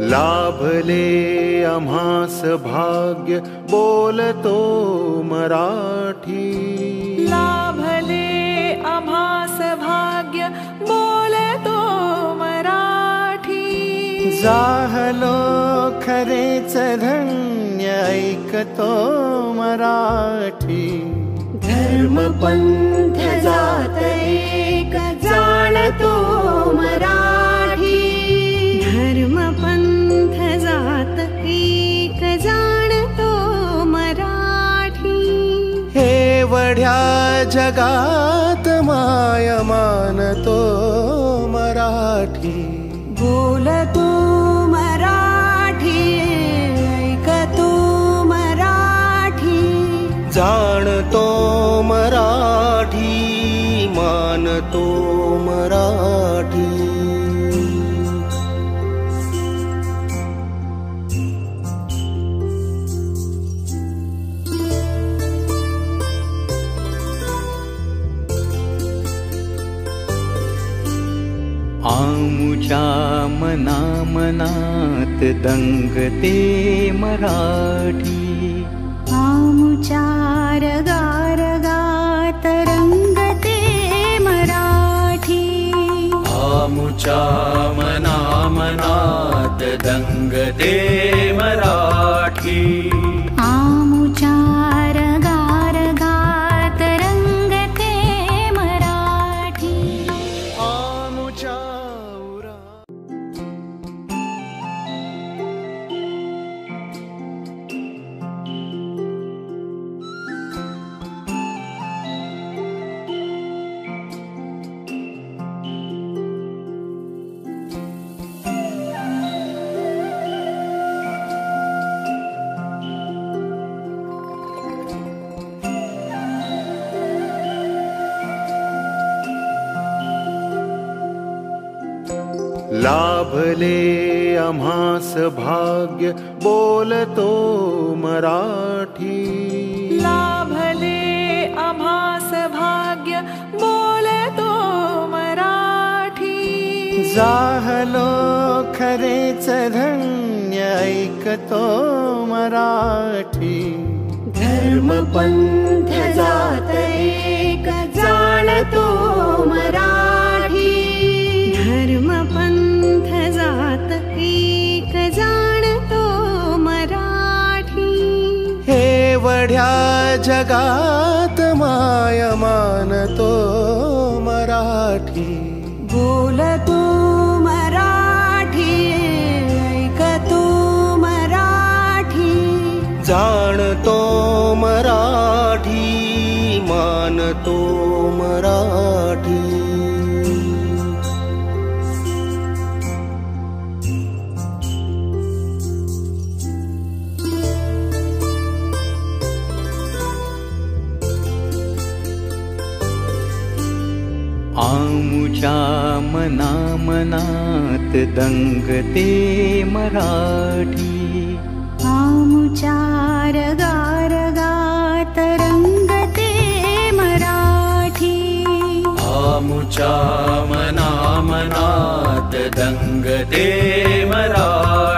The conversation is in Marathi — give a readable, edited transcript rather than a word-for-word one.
लाभले आम्हास भाग्य बोलतो मराठी। लाभले आम्हास भाग्य बोलतो मराठी। जाहलो खरेच धन्य ऐकतो मराठी। धर्म पंथ जात एक जाणतो मराठी। धर्म पंथ जात एक जाणतो मराठी। हे वढ्या जगात माय मानतो मराठी। बोलतो मराठी ऐकतो मराठी। जाणतो मराठी मानतो मराठी। आमुच्या मना मनात दंगते मराठी। आमुच्या रगा रगात रंगते मराठी। आमुच्या मना मनात दंगते मराठी। आमुच्या रगा रगात रंगते मराठी। आमुच्या लाभले आम्हास भाग्य बोलतो मराठी। लाभले आम्हास भाग्य बोलतो मराठी। जाहलो खरेच धन्य ऐकतो मराठी। धर्म पंथ जात एक जाणतो मराठी। धर्म पंथ जात एक जाणतो मराठी। हे वढ्या जगात माय मानतो मराठी। बोलतो मराठी ऐकतो मराठी। जाणतो मराठी मानतो मराठी। आमुच्या मना मनात दंगते मराठी। आमुच्या रगा रगात रंगते मराठी। आमुच्या मना मनात दंगते मराठी।